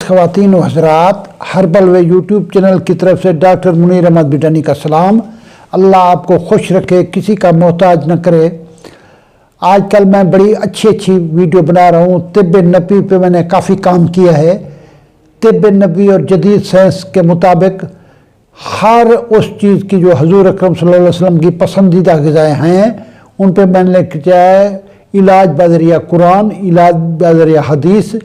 ख़वातीन व हज़रात, हर्बल वे YouTube channel की तरफ से डॉक्टर मुनीर अहमद बिटानी का सलाम। अल्लाह आपको खुश रखे, किसी का मोहताज न करे। आजकल मैं बड़ी अच्छी वीडियो बना रहा हूँ। तिब्ब नबी पे मैंने काफ़ी काम किया है। तिब्ब नबी और जदीद साइंस के मुताबिक हर उस चीज़ की जो हजूर अकरम सल्लल्लाहु अलैहि वसल्लम की पसंदीदा ग़िज़ाएँ हैं, उन पर मैंने किया है इलाज बज़रिया कुरान, इलाज बज़रिया हदीस।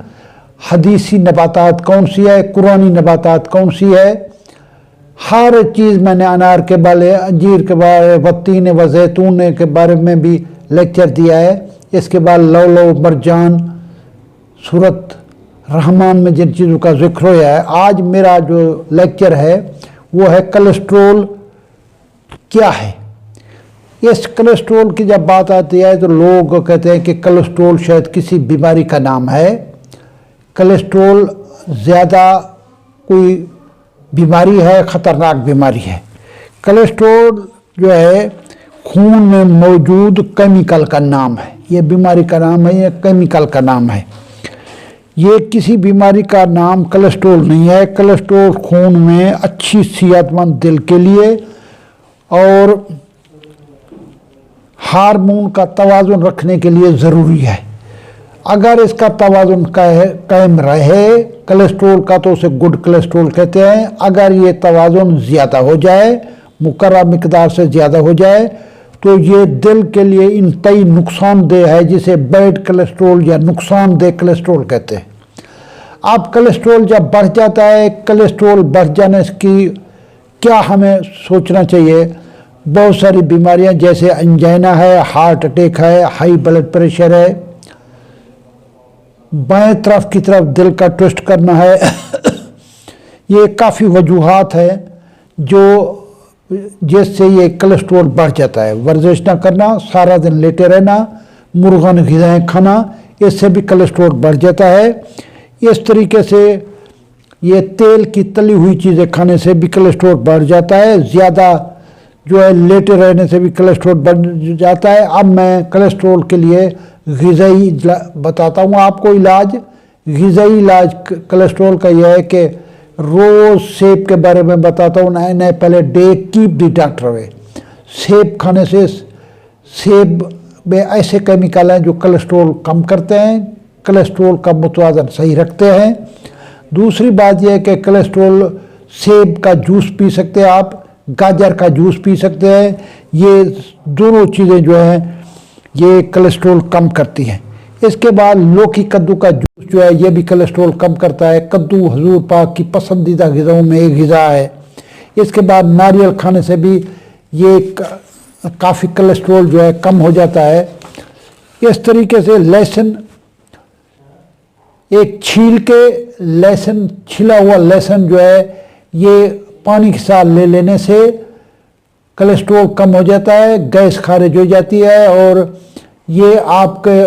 हदीसी नबातात कौन सी है, कुरानी नबातात कौन सी है, हर चीज़ मैंने अनार के बारे, अंजीर के बारे, वत्तीन व जैतून के बारे में भी लेक्चर दिया है। इसके बाद लौलो मरजान, सूरत रहमान में जिन चीज़ों का जिक्र होया है। आज मेरा जो लेक्चर है वो है कोलेस्ट्रोल क्या है। इस कोलेस्ट्रोल की जब बात आती है तो लोग कहते हैं कि कोलेस्ट्रोल शायद किसी बीमारी का नाम है। कोलेस्ट्रोल ज़्यादा कोई बीमारी है, ख़तरनाक बीमारी है। कोलेस्ट्रोल जो है खून में मौजूद केमिकल का नाम है। ये बीमारी का नाम है, ये केमिकल का नाम है। ये किसी बीमारी का नाम कोलेस्ट्रोल नहीं है। कोलेस्ट्रोल खून में अच्छी सेहतमंद दिल के लिए और हार्मोन का तवाज़ुन रखने के लिए ज़रूरी है। अगर इसका तवाज़ुन कायम रहे कोलेस्ट्रोल का तो उसे गुड कोलेस्ट्रोल कहते हैं। अगर ये तवाज़ुन ज़्यादा हो जाए, मुकर्रर मिकदार से ज़्यादा हो जाए, तो ये दिल के लिए इंतई नुकसानदेह है, जिसे बैड कोलेस्ट्रोल या नुकसानदेह कोलेस्ट्रोल कहते हैं। अब कोलेस्ट्रोल जब बढ़ जाता है, कोलेस्ट्रोल बढ़ जाने की क्या हमें सोचना चाहिए। बहुत सारी बीमारियां जैसे अंजाइना है, हार्ट अटैक है, हाई ब्लड प्रेशर है, बाएं तरफ की तरफ दिल का ट्विस्ट करना है ये काफ़ी वजूहात है जो जिससे ये कोलेस्ट्रोल बढ़ जाता है। वर्जिश ना करना, सारा दिन लेटे रहना, मुर्गन ग़िज़ाएँ खाना, इससे भी कोलेस्ट्रोल बढ़ जाता है। इस तरीके से ये तेल की तली हुई चीज़ें खाने से भी कोलेस्ट्रोल बढ़ जाता है। ज़्यादा जो है लेटे रहने से भी कोलेस्ट्रोल बढ़ जाता है। अब मैं कोलेस्ट्रोल के लिए ग़िज़ाई बताता हूँ आपको इलाज। ग़िज़ाई इलाज कोलेस्ट्रोल का यह है कि रोज़ सेब के बारे में बताता हूँ। नए पहले डे कीप दी डॉक्टर वे। सेब खाने से, सेब में ऐसे केमिकल हैं जो कोलेस्ट्रोल कम करते हैं, कोलेस्ट्रोल का मुतवाज़न सही रखते हैं। दूसरी बात यह है कि कोलेस्ट्रोल, सेब का जूस पी सकते हैं आप, गाजर का जूस पी सकते हैं। ये दोनों चीज़ें जो हैं ये कोलेस्ट्रोल कम करती हैं। इसके बाद लौकी कद्दू का जूस जो है ये भी कोलेस्ट्रोल कम करता है। कद्दू हजूर पाक की पसंदीदा ग़िज़ाओं में एक ग़िज़ा है। इसके बाद नारियल खाने से भी ये काफ़ी कोलेस्ट्रोल जो है कम हो जाता है। इस तरीके से लहसुन, एक छील के लहसुन, छिला हुआ लहसुन जो है ये पानी के साथ ले लेने से कोलेस्ट्रोल कम हो जाता है, गैस खारिज हो जाती है। और ये आपके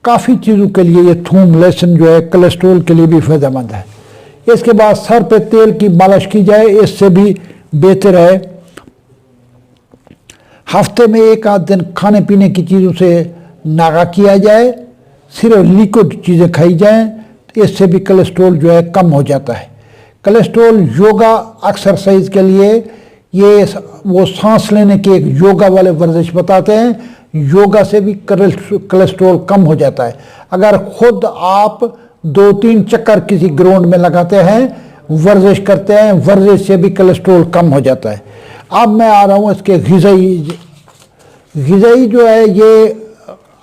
काफ़ी चीज़ों के लिए, ये थूम लहसुन जो है कोलेस्ट्रोल के लिए भी फ़ायदेमंद है। इसके बाद सर पे तेल की मालिश की जाए, इससे भी बेहतर है। हफ्ते में एक आध दिन खाने पीने की चीज़ों से नागा किया जाए, सिर्फ लिक्विड चीज़ें खाई जाएँ, इससे भी कोलेस्ट्रोल जो है कम हो जाता है। कोलेस्ट्रोल योगा एक्सरसाइज के लिए, ये वो सांस लेने की एक योगा वाले वर्जिश बताते हैं। योगा से भी कोलेस्ट्रोल कम हो जाता है। अगर खुद आप 2-3 चक्कर किसी ग्राउंड में लगाते हैं, वर्जिश करते हैं, वर्जिश से भी कोलेस्ट्रोल कम हो जाता है। अब मैं आ रहा हूँ इसके ग़िज़ाई जो है ये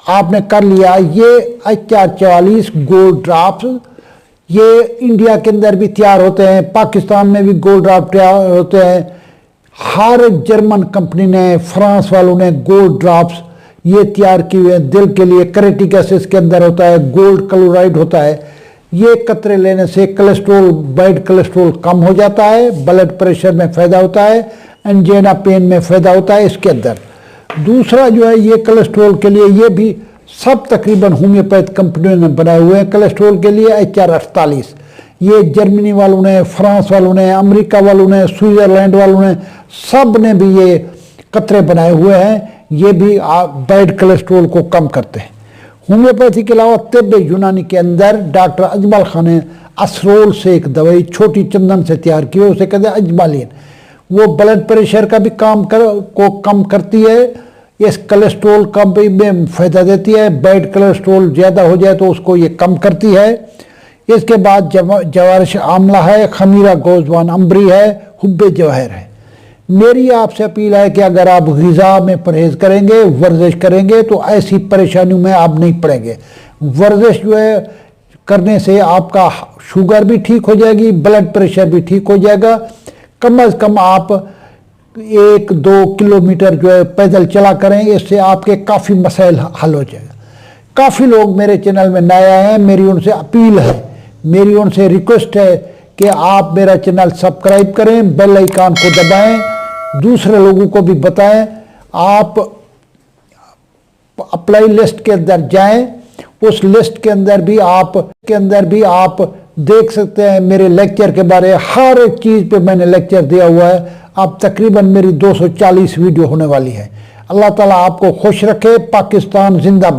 आपने कर लिया। ये HR-44 गोल्ड ड्रॉप्स, ये इंडिया के अंदर भी तैयार होते हैं, पाकिस्तान में भी गोल्ड ड्रॉप तैयार होते हैं। हर जर्मन कंपनी ने, फ्रांस वालों ने गोल्ड ड्रॉप्स ये तैयार किए हुए हैं दिल के लिए। कैरेटिक एसिड के अंदर होता है, गोल्ड क्लोराइड होता है। ये कतरे लेने से कोलेस्ट्रोल, बैड कोलेस्ट्रोल कम हो जाता है, ब्लड प्रेशर में फ़ायदा होता है, एंजाइना पेन में फ़ायदा होता है इसके अंदर। दूसरा जो है ये कोलेस्ट्रोल के लिए, ये भी सब तकरीबन होम्योपैथ कंपनियों ने बनाए हुए हैं कोलेस्ट्रोल के लिए। HR-48 ये जर्मनी वालों ने, फ्रांस वालों ने, अमेरिका वालों ने, स्विट्ज़रलैंड वालों ने, सब ने भी ये कतरे बनाए हुए हैं। ये भी बैड कोलेस्ट्रोल को कम करते हैं। होम्योपैथी के अलावा तिब्ब यूनानी के अंदर डॉक्टर अजमल खान ने असरोल से एक दवाई छोटी चंदन से तैयार की है, उसे कहते हैं अजमालिन। वो ब्लड प्रेशर का भी को कम करती है, इस कोलेस्ट्रॉल का भी में फ़ायदा देती है। बैड कोलेस्ट्रॉल ज़्यादा हो जाए तो उसको ये कम करती है। इसके बाद जवारिश आमला है, खमीरा गोजवान अम्बरी है, हुब्बे जवाहर है। मेरी आपसे अपील है कि अगर आप ग़िज़ा में परहेज़ करेंगे, वर्जिश करेंगे तो ऐसी परेशानियों में आप नहीं पड़ेंगे। वर्जिश जो है करने से आपका शुगर भी ठीक हो जाएगी, ब्लड प्रेशर भी ठीक हो जाएगा। कम अज़ कम आप 1-2 किलोमीटर जो है पैदल चला करें, इससे आपके काफ़ी मसाइल हल हो जाएगा। काफ़ी लोग मेरे चैनल में नए आए हैं, मेरी उनसे अपील है, मेरी उनसे रिक्वेस्ट है कि आप मेरा चैनल सब्सक्राइब करें, बेल आइकन को दबाएं, दूसरे लोगों को भी बताएं। आप अप्लाई लिस्ट के अंदर जाएं, उस लिस्ट के अंदर भी आप देख सकते हैं मेरे लेक्चर के बारे, हर एक चीज़ पे मैंने लेक्चर दिया हुआ है। अब तकरीबन मेरी 240 वीडियो होने वाली है। अल्लाह ताला आपको खुश रखे। पाकिस्तान जिंदाबाद।